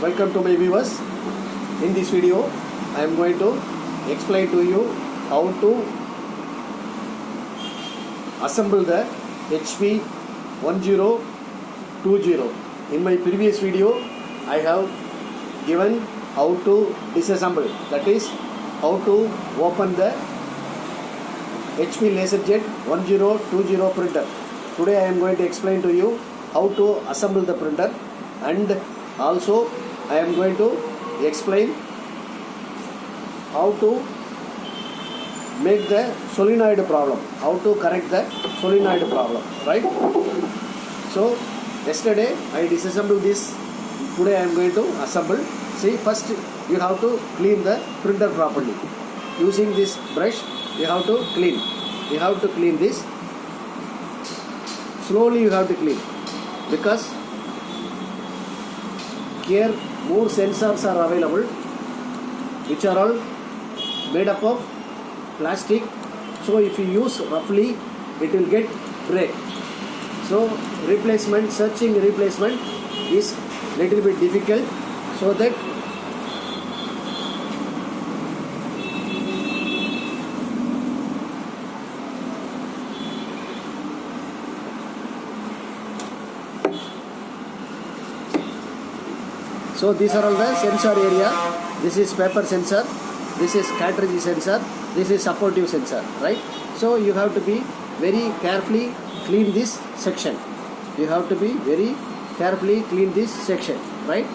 Welcome to my viewers. In this video I am going to explain to you how to assemble the HP 1020. In my previous video I have given how to disassemble, that is how to open the HP Laserjet 1020 printer. Today I am going to explain to you how to assemble the printer, and also I am going to explain how to make the solenoid problem, how to correct the solenoid problem, right? So yesterday I disassembled this, today I am going to assemble. See, first you have to clean the printer properly. Using this brush you have to clean. You have to clean this. Slowly you have to clean, because here more sensors are available which are all made up of plastic. So if you use roughly it will get break. So replacement, searching replacement is little bit difficult, so that these are all the sensor area. This is paper sensor, this is cartridge sensor, this is supportive sensor, right? So you have to be very carefully clean this section. You have to be very carefully clean this section, right?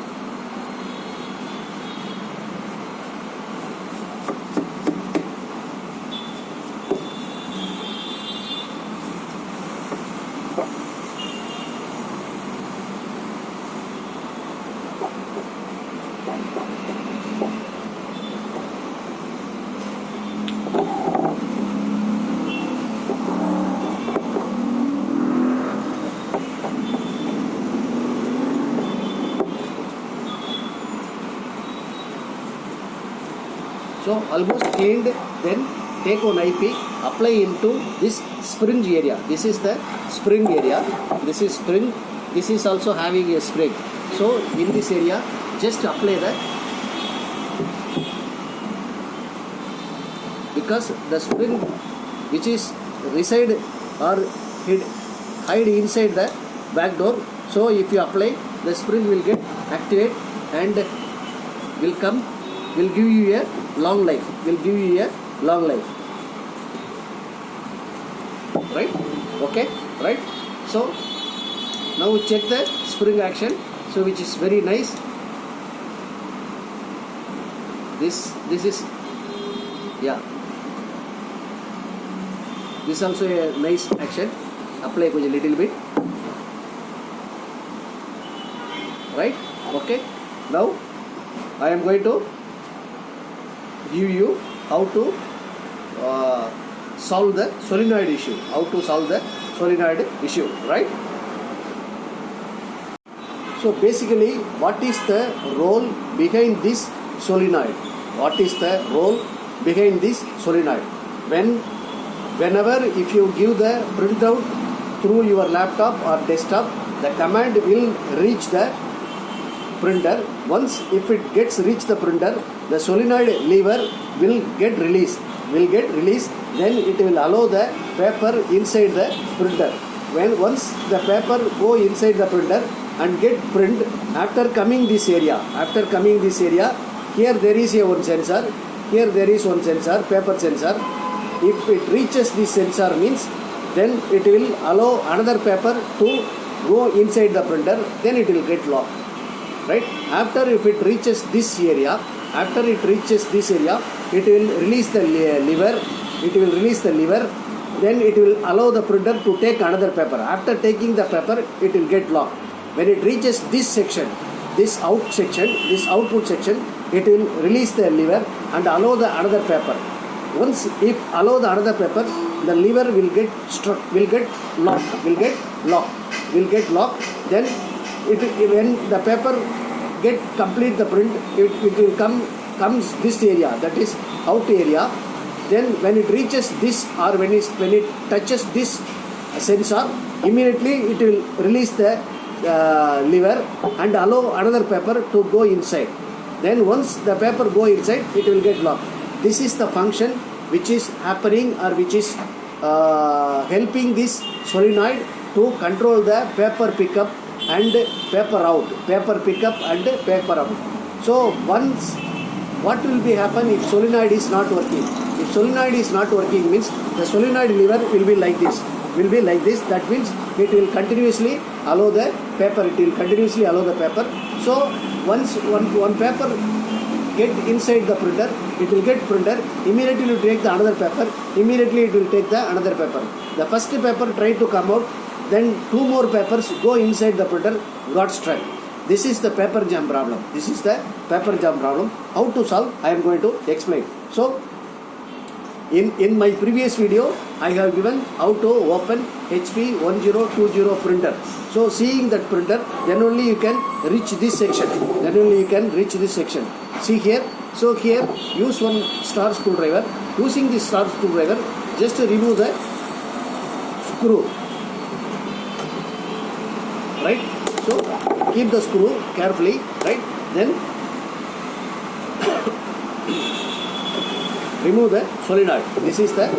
So almost cleaned, then take a knife, apply into this spring area. This is the spring area. This is spring. This is also having a spring. So in this area, just apply the, because the spring which is reside or hide inside the back door. So if you apply, the spring will get activate and will give you a long life, right? Okay, right? So now check the spring action, so which is very nice. This is, yeah, this also a nice action. Apply a little bit, right? Okay, now I am going to give you how to solve the solenoid issue. Right? So basically, what is the role behind this solenoid? Whenever if you give the printout through your laptop or desktop, the command will reach the printer. Once if it gets reach the printer, the solenoid lever will get released. Then it will allow the paper inside the printer. Once the paper go inside the printer and get print, after coming this area, here there is one sensor, paper sensor. If it reaches this sensor means, then it will allow another paper to go inside the printer, then it will get locked. Right? After if it reaches this area, it will release the lever. Then it will allow the printer to take another paper. After taking the paper, it will get locked. When it reaches this section, this output section, it will release the lever and allow the another paper. Once if allow the another paper, the lever will get locked. Then when the paper get complete the print, it will comes this area, that is out area. Then when it reaches this, or when it touches this sensor, immediately it will release the lever and allow another paper to go inside. Then once the paper go inside, it will get locked. This is the function which is happening or which is helping this solenoid to control the paper pickup and paper out, paper pickup and paper out. So once, what will be happen if solenoid is not working? If solenoid is not working means the solenoid lever will be like this. That means it will continuously allow the paper. So once one paper get inside the printer, it will get printer. Immediately it will take the another paper. Immediately it will take the another paper. The first paper tried to come out. Then two more papers go inside the printer, got stuck. This is the paper jam problem. How to solve? I am going to explain. So in my previous video, I have given how to open HP 1020 printer. So seeing that printer, then only you can reach this section. See here. So here, use one star screwdriver. Using this star screwdriver, just remove the screw. Right? So keep the screw carefully. Right? Then remove the solenoid. This is the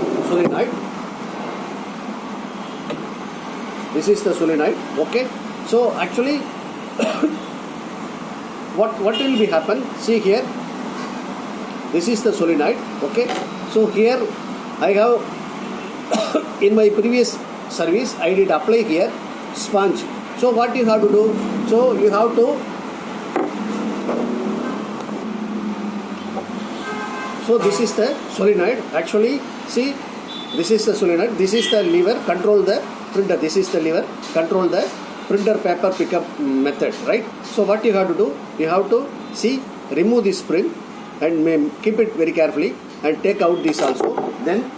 solenoid. Okay. So actually, what will be happen? See here. This is the solenoid. Okay. So here I have in my previous service I did apply here sponge. So what you have to do? So you have to. So this is the solenoid. Actually, see, this is the solenoid. This is the lever. Control the printer. This is the lever. Control the printer paper pickup method. Right. So what you have to do? You have to see, remove this spring and keep it very carefully and take out this also. Then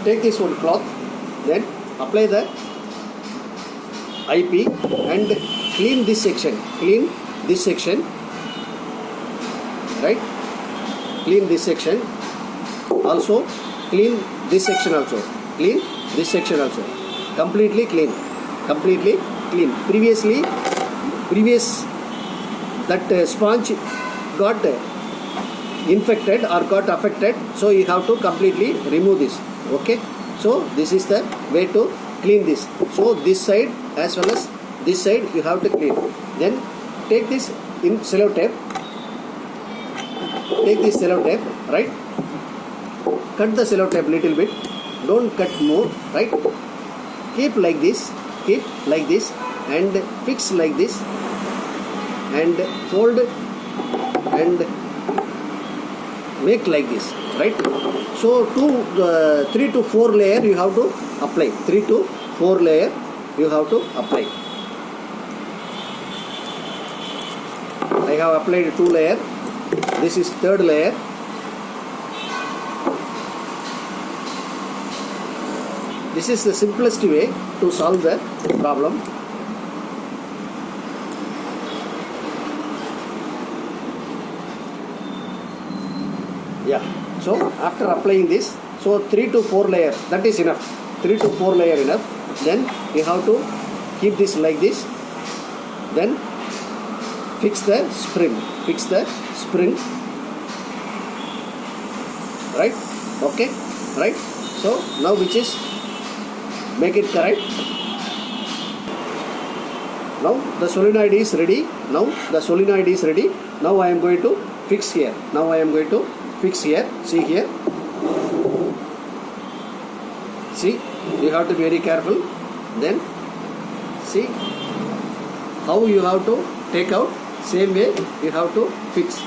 take this one cloth. Then apply the IP and clean this section. Right? Clean this section. Also clean this section also. Completely clean. Previous that sponge got infected or got affected. So you have to completely remove this. Okay. So this is the way to clean this. So this side as well as this side you have to clean. Then take this in sellotape. Right? Cut the sellotape little bit. Don't cut more. Right? Keep like this and fix like this and fold and make like this. Right? So 3 to 4 layer you have to apply. 3 to 4 layer you have to apply. I have applied 2 layer. This is 3rd layer. This is the simplest way to solve the problem. Yeah. So after applying this, so 3 to 4 layer, that is enough. 3 to 4 layer enough. Then you have to keep this like this. Then fix the spring. Right? Okay. Right? So now which is make it correct. Now the solenoid is ready. Now I am going to fix here. See here. See, you have to be very careful. Then see how you have to take out. Same way you have to fix.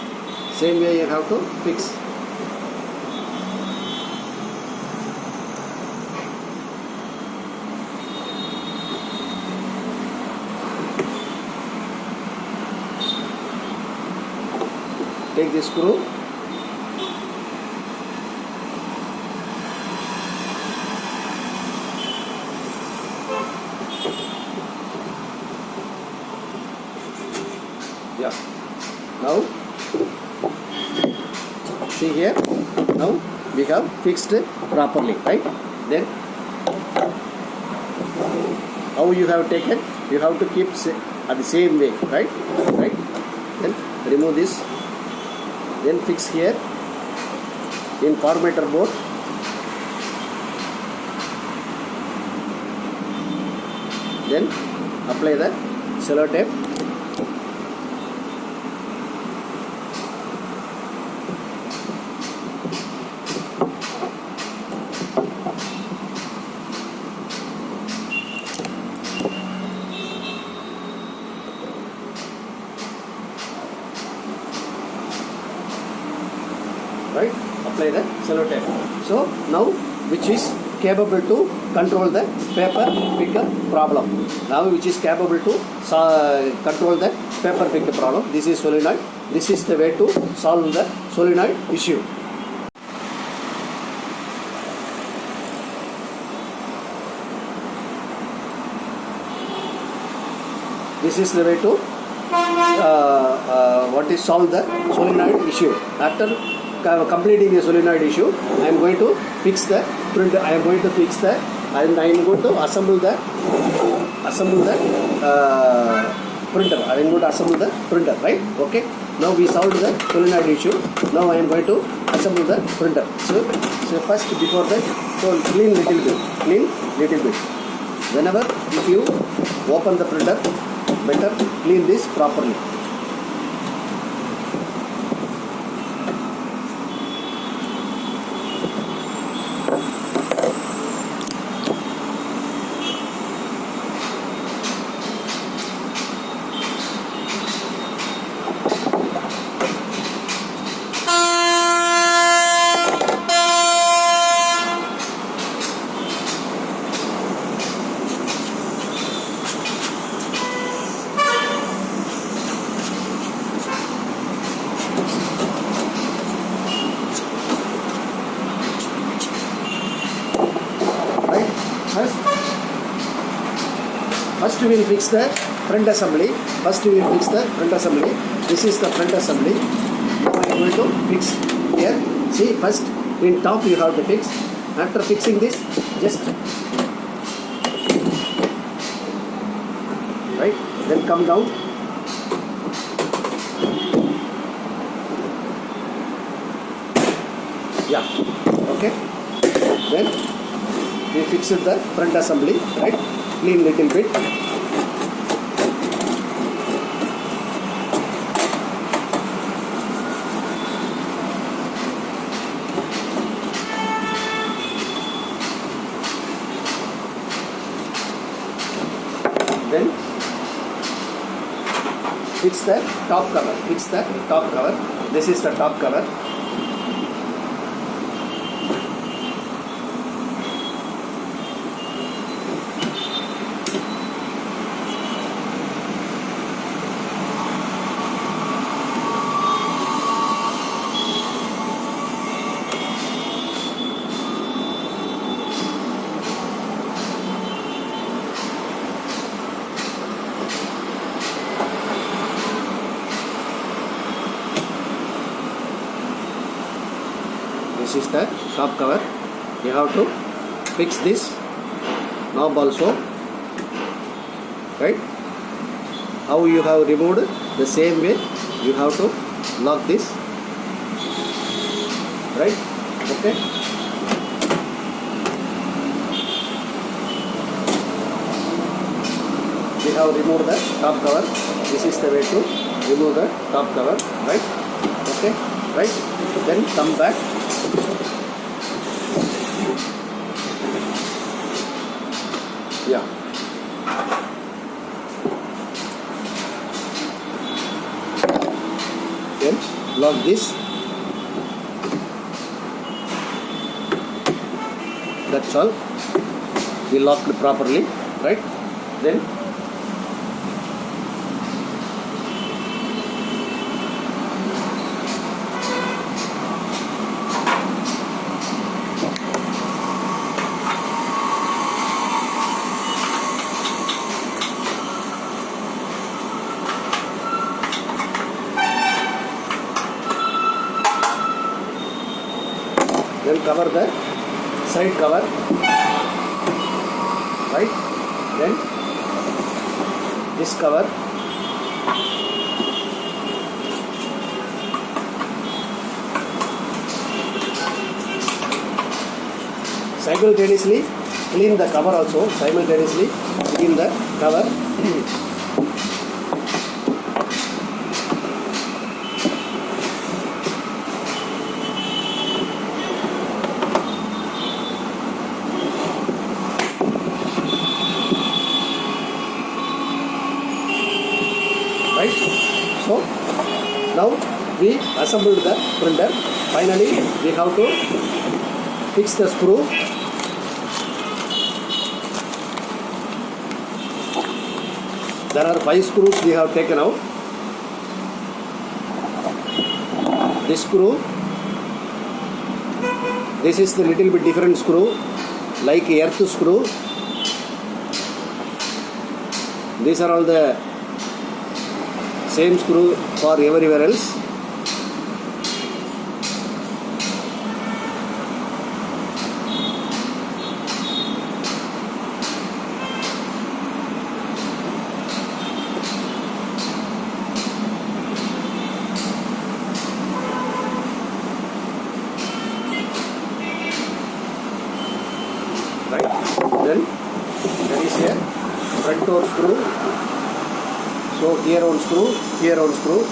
Take this screw. Yeah. Now here. Now we have fixed properly, right? Then how you have taken, you have to keep at the same way, right? Then remove this, then fix here in formatter board. Then apply the sellotape. Right? Apply the sellotape. So now which is capable to control the paper pickup problem. Now which is capable to control the paper pickup problem. This is solenoid. This is the way to solve the solenoid issue. This is the way to solve the solenoid issue. After completing the solenoid issue, I am going to fix the printer. I am going to fix the, and I am going to assemble the printer. I am going to assemble the printer, right? Okay. Now we solved the solenoid issue. Now I am going to assemble the printer. So first, before that, so clean little bit. Whenever if you open the printer, better clean this properly. First we will fix the front assembly. This is the front assembly. Now I am going to fix here. See, first in top you have to fix. After fixing this, just right, then come down. Yeah, okay. Then we fix the front assembly, right? Clean little bit. Then fix the top cover. This is the top cover. This is the top cover. You have to fix this knob also, right? How you have removed, the same way you have to lock this, right? Okay. We have removed the top cover. This is the way to remove the top cover, right? Okay, right? Then come back. Yeah. Then lock this. That's all. We locked properly, right? Then then cover the side cover, right, then this cover, simultaneously clean the cover also, simultaneously clean the cover. Right, so now we assembled the printer. Finally we have to fix the screw. There are 5 screws we have taken out. This screw, this is the little bit different screw, like earth screw. These are all the same screw for everywhere else. Right, then there is a front door screw. So here one screw, here one screw,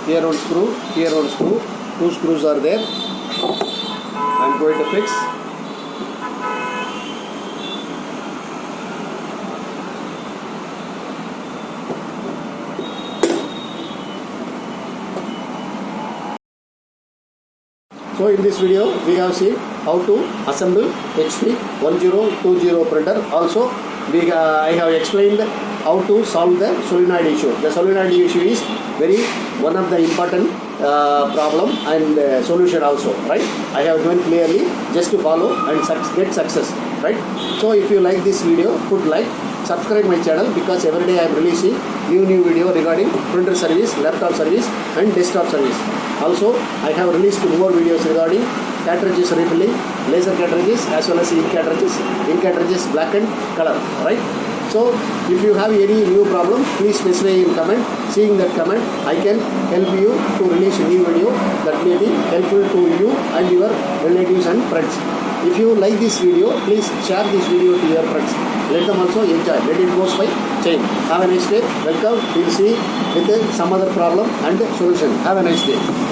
here one screw, here one screw. 2 screws are there. I am going to fix. So in this video we have seen how to assemble HP 1020 printer. Also I have explained how to solve the solenoid issue. The solenoid issue is one of the important problem and solution also, right? I have given clearly, just to follow and get success, right? So if you like this video, put like, subscribe my channel, because every day I am releasing new video regarding printer service, laptop service and desktop service. Also I have released more videos regarding cartridges refilling, laser cartridges as well as ink cartridges black and color, right? So if you have any new problem, please specify in comment. Seeing that comment, I can help you to release a new video that may be helpful to you and your relatives and friends. If you like this video, please share this video to your friends. Let them also enjoy. Let it go by chain. Have a nice day. Welcome. We'll see with some other problem and solution. Have a nice day.